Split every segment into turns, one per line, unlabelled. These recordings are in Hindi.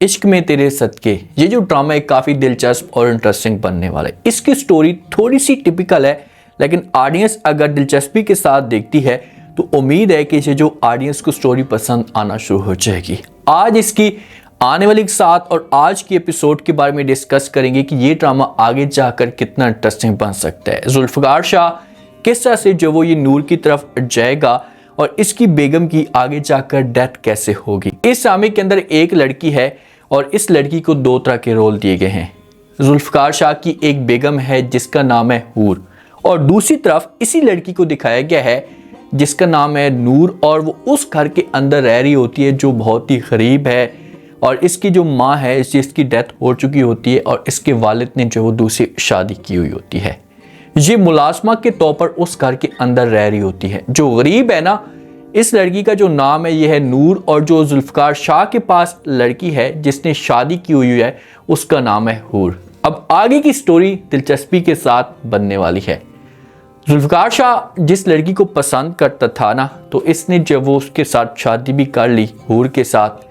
इश्क में तेरे सदके, ये जो ड्रामा है काफ़ी दिलचस्प और इंटरेस्टिंग बनने वाला है। इसकी स्टोरी थोड़ी सी टिपिकल है, लेकिन ऑडियंस अगर दिलचस्पी के साथ देखती है तो उम्मीद है कि इसे जो ऑडियंस को स्टोरी पसंद आना शुरू हो जाएगी। आज इसकी आने वाली साथ और आज की एपिसोड के बारे में डिस्कस करेंगे कि ये ड्रामा आगे जाकर कितना इंटरेस्टिंग बन सकता है। जुल्फ़िकार शाह किस तरह से जो वो ये नूर की तरफ जाएगा और इसकी बेगम की आगे जाकर डेथ कैसे होगी। इस ड्रामे के अंदर एक लड़की है और इस लड़की को दो तरह के रोल दिए गए हैं। जुल्फ़िकार शाह की एक बेगम है जिसका नाम है हूर, और दूसरी तरफ इसी लड़की को दिखाया गया है जिसका नाम है नूर, और वो उस घर के अंदर रह रही होती है जो बहुत ही गरीब है, और इसकी जो माँ है जिसकी डेथ हो चुकी होती है और इसके वालिद ने जो दूसरी शादी की हुई होती है। ये मुलाजमा के तौर पर उस घर के अंदर रह रही होती है। जो गरीब है ना, इस लड़की का जो नाम है यह है नूर, और जो जुल्फ़िकार शाह के पास लड़की है जिसने शादी की हुई है उसका नाम है हूर। अब आगे की स्टोरी दिलचस्पी के साथ बनने वाली है। जुल्फ़िकार शाह जिस लड़की को पसंद करता था ना, तो इसने जब वो उसके साथ शादी भी कर ली हूर के साथ,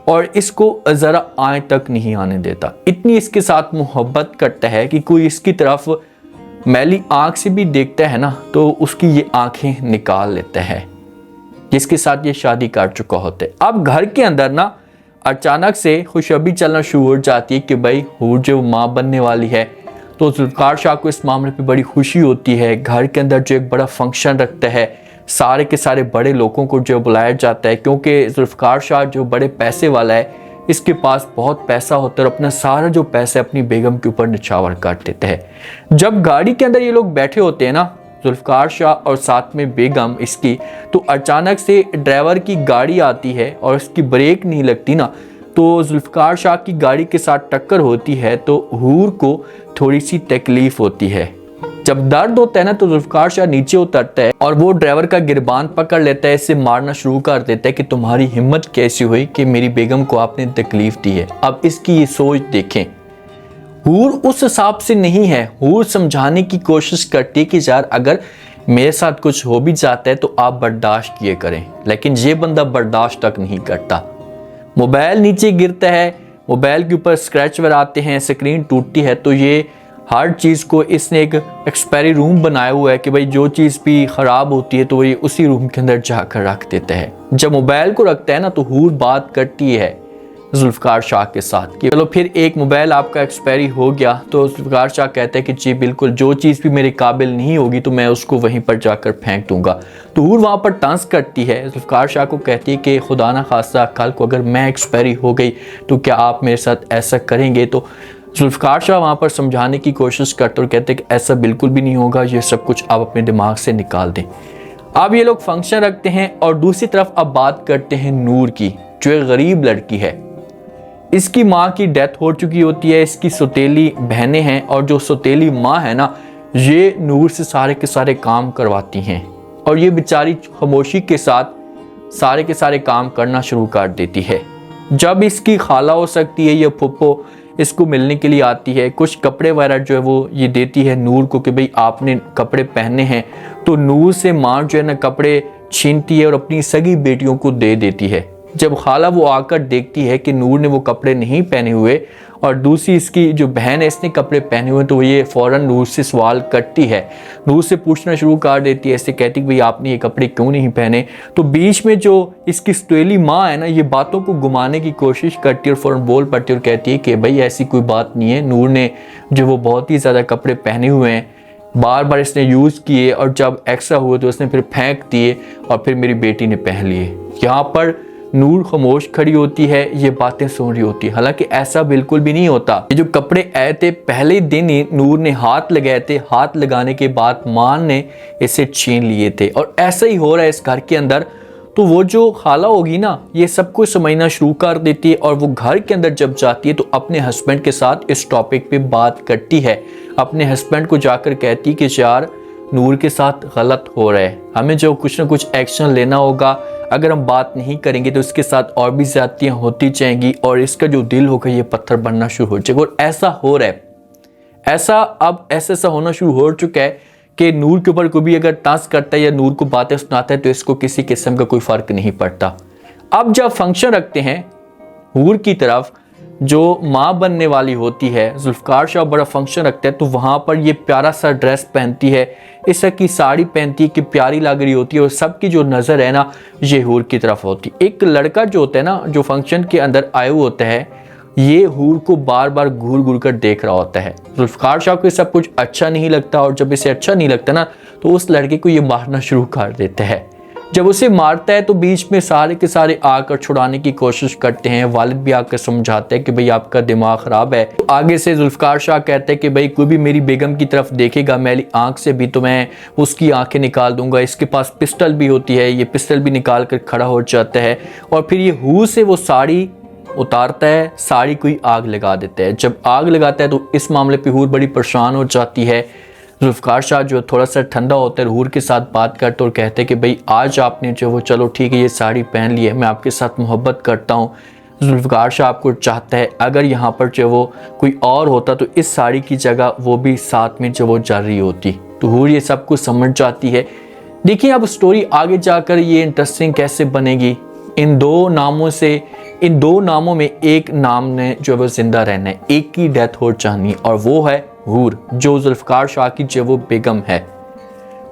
और इसको ज़रा आए तक नहीं आने देता। इतनी इसके साथ मोहब्बत करता है कि कोई इसकी तरफ मैली आंख से भी देखता है ना तो उसकी ये आंखें निकाल लेता है जिसके साथ ये शादी कर चुका होता है। अब घर के अंदर ना अचानक से खुशखबरी चलना शुरू हो जाती है कि भाई हूर जो माँ बनने वाली है। तो जुल्फ़िकार शाह को इस मामले पे बड़ी खुशी होती है। घर के अंदर जो एक बड़ा फंक्शन रखता है, सारे के सारे बड़े लोगों को जो बुलाया जाता है, क्योंकि जुल्फ़िकार शाह जो बड़े पैसे वाला है, इसके पास बहुत पैसा होता है और अपना सारा जो पैसा अपनी बेगम के ऊपर निछावर कर देता है। जब गाड़ी के अंदर ये लोग बैठे होते हैं ना, जुल्फ़िकार शाह और साथ में बेगम इसकी, तो अचानक से ड्राइवर की गाड़ी आती है और उसकी ब्रेक नहीं लगती ना, तो जुल्फ़िकार शाह की गाड़ी के साथ टक्कर होती है। तो हूर को थोड़ी सी तकलीफ होती है। जब दर्द होता है ना तो जुल्फ़िकार शाह नीचे उतरता है और वो ड्राइवर का गिरबान पकड़ लेता है, इससे मारना शुरू कर देता है कि तुम्हारी हिम्मत कैसी हुई कि मेरी बेगम को आपने तकलीफ दी है। अब इसकी ये सोच देखें। हूर उस हिसाब से नहीं है। हूर समझाने की कोशिश करती है कि यार अगर मेरे साथ कुछ हो भी जाता है तो आप बर्दाश्त किए करें, लेकिन ये बंदा बर्दाश्त तक नहीं करता। मोबाइल नीचे गिरता है, मोबाइल के ऊपर स्क्रैच वगैरह आते हैं, स्क्रीन टूटती है, तो ये हर चीज़ को इसने एक एक्सपायरी रूम बनाया हुआ है कि भाई जो चीज़ भी ख़राब होती है तो ये उसी रूम के अंदर जाकर रख देता है। जब मोबाइल को रखता है ना तो हूर बात करती है जुल्फ़िकार शाह के साथ कि चलो फिर एक मोबाइल आपका एक्सपायरी हो गया। तो जुल्फ़िकार शाह कहते हैं कि जी बिल्कुल, जो चीज़ भी मेरे काबिल नहीं होगी तो मैं उसको वहीं पर जाकर फेंक दूंगा। तो हूर वहाँ पर तंज करती है, जुल्फ़िकार शाह को कहती है कि खुदा ना खास्ता कल को अगर मैं एक्सपायरी हो गई तो क्या आप मेरे साथ ऐसा करेंगे। तो जुल्फ़िकार शाह वहाँ पर समझाने की कोशिश करते और कहते हैं कि ऐसा बिल्कुल भी नहीं होगा, ये सब कुछ आप अपने दिमाग से निकाल दें। अब ये लोग फंक्शन रखते हैं और दूसरी तरफ अब बात करते हैं नूर की, जो एक गरीब लड़की है। इसकी माँ की डेथ हो चुकी होती है, इसकी सौतेली बहनें हैं, और जो सौतेली माँ है ना, ये नूर से सारे के सारे काम करवाती हैं, और ये बेचारी खामोशी के साथ सारे के सारे काम करना शुरू कर देती है। जब इसकी खाला हो सकती है, ये फुप्पो इसको मिलने के लिए आती है, कुछ कपड़े वगैरह जो है वो ये देती है नूर को कि भाई आपने कपड़े पहने हैं। तो नूर से माँ जो है ना कपड़े छीनती है और अपनी सगी बेटियों को दे देती है। जब खाला वो आकर देखती है कि नूर ने वो कपड़े नहीं पहने हुए और दूसरी इसकी जो बहन है इसने कपड़े पहने हुए, तो ये फ़ौरन नूर से सवाल करती है, नूर से पूछना शुरू कर देती है, ऐसे कहती कि भाई आपने ये कपड़े क्यों नहीं पहने। तो बीच में जो इसकी सौतेली माँ है ना, ये बातों को घुमाने की कोशिश करती है और फ़ौरन बोल पड़ती है और कहती है कि भाई ऐसी कोई बात नहीं है, नूर ने जो वो बहुत ही ज़्यादा कपड़े पहने हुए हैं, बार बार इसने यूज़ किए और जब एक्स्ट्रा हुए तो उसने फिर फेंक दिए और फिर मेरी बेटी ने पहन लिए। यहाँ पर नूर खामोश खड़ी होती है, ये बातें सुन रही होती है। हालांकि ऐसा बिल्कुल भी नहीं होता। ये जो कपड़े आए थे पहले दिन ही नूर ने हाथ लगाए थे, हाथ लगाने के बाद मां ने इसे छीन लिए थे, और ऐसा ही हो रहा है इस घर के अंदर। तो वो जो खाला होगी ना, ये सब कुछ समझना शुरू कर देती है, और वो घर के अंदर जब जाती है तो अपने हस्बैंड के साथ इस टॉपिक पे बात करती है। अपने हस्बैंड को जाकर कहती है कि यार नूर के साथ गलत हो रहा है, हमें जो कुछ ना कुछ एक्शन लेना होगा, अगर हम बात नहीं करेंगे तो इसके साथ और भी ज्यादतियां होती जाएंगी और इसका जो दिल होगा ये पत्थर बनना शुरू हो जाएगा। और ऐसा हो रहा है, ऐसा होना शुरू हो चुका है कि नूर के ऊपर कोई भी अगर तंज करता है या नूर को बातें सुनाता है तो इसको किसी किस्म का कोई फर्क नहीं पड़ता। अब जब फंक्शन रखते हैं हूर की तरफ, जो माँ बनने वाली होती है, जुल्फ़कार शाह बड़ा फंक्शन रखता है तो वहाँ पर ये प्यारा सा ड्रेस पहनती है, इस तरह की साड़ी पहनती है कि प्यारी लग रही होती है और सबकी जो नज़र है ना ये हूर की तरफ होती है। एक लड़का जो होता है ना, जो फंक्शन के अंदर आया हुआ होता है, ये हूर को बार बार घूर घूर कर देख रहा होता है। जुल्फ़कार शाह को सब कुछ अच्छा नहीं लगता और जब इसे अच्छा नहीं लगता ना तो उस लड़के को ये मारना शुरू कर देता है। जब उसे मारता है तो बीच में सारे के सारे आकर छुड़ाने की कोशिश करते हैं। वालिद भी आकर समझाते हैं कि भाई आपका दिमाग ख़राब है। आगे से जुल्फ़कार शाह कहते हैं कि भाई कोई भी मेरी बेगम की तरफ देखेगा मेरी आंख से भी तो मैं उसकी आंखें निकाल दूंगा। इसके पास पिस्टल भी होती है, ये पिस्टल भी निकाल कर खड़ा हो जाता है और फिर ये हूर से वो साड़ी उतारता है, साड़ी को ही आग लगा देता है। जब आग लगाता है तो इस मामले पे हूर बड़ी परेशान हो जाती है। जुल्फ़कार शाह जो थोड़ा सा ठंडा होता है हूर के साथ बात करते और कहते हैं कि भाई आज आपने जो वो चलो ठीक है ये साड़ी पहन ली है, मैं आपके साथ मोहब्बत करता हूँ। जुल्फ़कार शाह आपको चाहता है अगर यहाँ पर जो वो कोई और होता तो इस साड़ी की जगह वो भी साथ में जो वो जल रही होती। तो हूर ये सब कुछ समझ जाती है। देखिए अब स्टोरी आगे जाकर ये इंटरेस्टिंग कैसे बनेगी। इन दो नामों में एक नाम ने जो वो जिंदा रहना है, एक की डेथ हो जानी और वो है हूर, जो जुल्फ़कार शाह की जो वो बेगम है।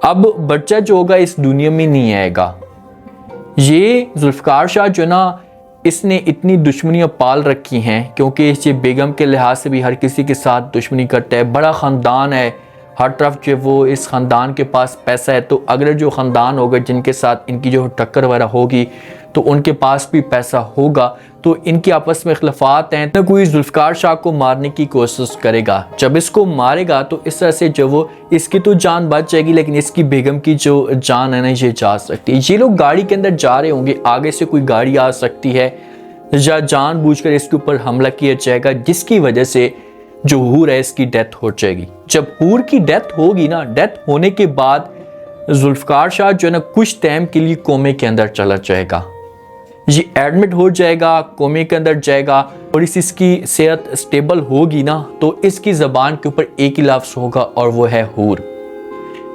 अब बच्चा जो होगा इस दुनिया में नहीं आएगा। ये जुल्फ़कार शाह जो ना इसने इतनी दुश्मनियां पाल रखी हैं क्योंकि ये बेगम के लिहाज से भी हर किसी के साथ दुश्मनी करता है। बड़ा ख़ानदान है, हर तरफ जो वो इस ख़ानदान के पास पैसा है, तो अगर जो ख़ानदान होगा जिनके साथ इनकी जो टक्कर वगैरह होगी तो उनके पास भी पैसा होगा, तो इनकी आपस में इख्तलाफात हैं। तो कोई जुल्फ़कार शाह को मारने की कोशिश करेगा, जब इसको मारेगा तो इस तरह से जो वो इसकी तो जान बच जाएगी लेकिन इसकी बेगम की जो जान है ना ये जा सकती है। ये लोग गाड़ी के अंदर जा रहे होंगे, आगे से कोई गाड़ी आ सकती है या जानबूझकर इसके ऊपर हमला किया जाएगा जिसकी वजह से जो हूर है इसकी डेथ हो जाएगी। जब हूर की डेथ होगी ना, डेथ होने के बाद जुल्फ़कार शाह जो है ना कुछ टाइम के लिए कोमे के अंदर चला जाएगा। ये एडमिट हो जाएगा, कोमे के अंदर जाएगा और इसकी सेहत स्टेबल होगी ना तो इसकी ज़बान के ऊपर एक ही लफ्ज़ होगा और वो है हूर।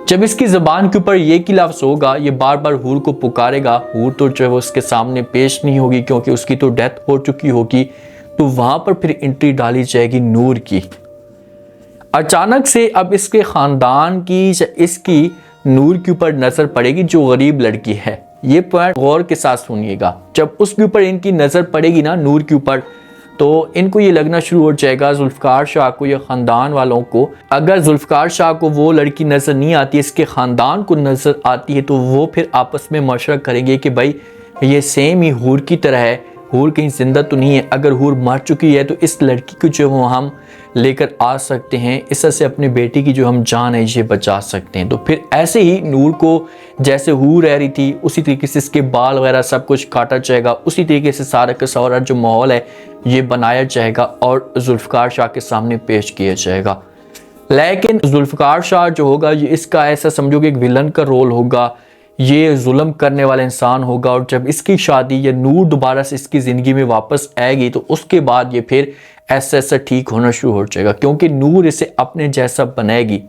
जब इसकी ज़बान के ऊपर एक ही लफ्ज़ होगा, ये बार बार हूर को पुकारेगा, हूर तो जो है वो उसके सामने पेश नहीं होगी क्योंकि उसकी तो डेथ हो चुकी होगी। तो वहां पर फिर एंट्री डाली जाएगी नूर की। अचानक से अब इसके ख़ानदान की इसकी नूर के ऊपर नज़र पड़ेगी जो गरीब लड़की है। ये पॉइंट गौर के साथ सुनिएगा। जब उसके ऊपर इनकी नज़र पड़ेगी ना नूर के ऊपर तो इनको ये लगना शुरू हो जाएगा जुल्फ़कार शाह को या ख़ानदान वालों को, अगर जुल्फ़कार शाह को वो लड़की नज़र नहीं आती, इसके ख़ानदान को नज़र आती है तो वो फिर आपस में मशवरा करेंगे कि भाई ये सेम ही हूर की तरह है, हूर कहीं जिंदा तो नहीं है। अगर हूर मर चुकी है तो इस लड़की को जो हम लेकर आ सकते हैं, इस तरह से अपनी बेटी की जो हम जान है ये बचा सकते हैं। तो फिर ऐसे ही नूर को जैसे हूर रह रही थी उसी तरीके से इसके बाल वगैरह सब कुछ काटा जाएगा, उसी तरीके से सारा का सारा जो माहौल है ये बनाया जाएगा और जुल्फ़कार शाह के सामने पेश किया जाएगा। लेकिन जुल्फ़कार शाह जो होगा ये इसका ऐसा समझो कि एक विलन का रोल होगा, ये जुल्म करने वाला इंसान होगा और जब इसकी शादी या नूर दोबारा से इसकी ज़िंदगी में वापस आएगी तो उसके बाद ये फिर ऐसा ठीक होना शुरू हो जाएगा क्योंकि नूर इसे अपने जैसा बनाएगी।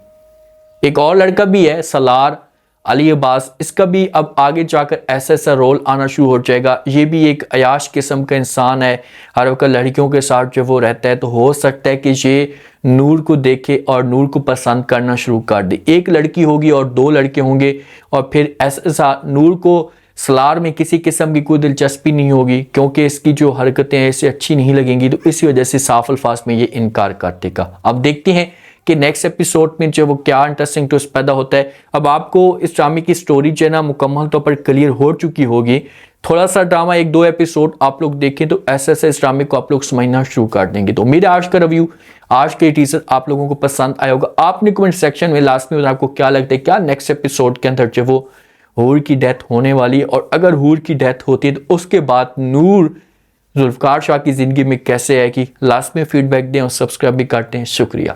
एक और लड़का भी है सलार अली अब्बास, इसका भी अब आगे जाकर ऐसा रोल आना शुरू हो जाएगा। ये भी एक अयाश किस्म का इंसान है, हर वक्त लड़कियों के साथ जो वो रहता है, तो हो सकता है कि ये नूर को देखे और नूर को पसंद करना शुरू कर दे। एक लड़की होगी और दो लड़के होंगे और फिर ऐसा नूर को सलार में किसी किस्म की कोई दिलचस्पी नहीं होगी क्योंकि इसकी जो हरकतें हैं इसे अच्छी नहीं लगेंगी, तो इसी वजह से साफ अल्फाज में ये इनकार कर देगा। अब देखते हैं कि नेक्स्ट एपिसोड में जो वो क्या इंटरेस्टिंग ट्विस्ट पैदा होता है। अब आपको इस ड्रामे की स्टोरी जो है ना मुकम्मल तौर पर क्लियर हो चुकी होगी। थोड़ा सा ड्रामा एक दो एपिसोड आप लोग देखें तो ऐसे इस ड्रामे को आप लोग समझना शुरू कर देंगे। तो मेरा आज का रिव्यू, आज के टीजर आप लोगों को पसंद आया होगा। आपने कमेंट सेक्शन में लास्ट में आपको क्या लगता है, क्या नेक्स्ट एपिसोड के अंदर जो वो हूर की डेथ होने वाली है, और अगर हूर की डेथ होती है तो उसके बाद नूर जुल्फ़कार शाह की जिंदगी में कैसे आएगी। लास्ट में फीडबैक दें और सब्सक्राइब भी करते हैं। शुक्रिया।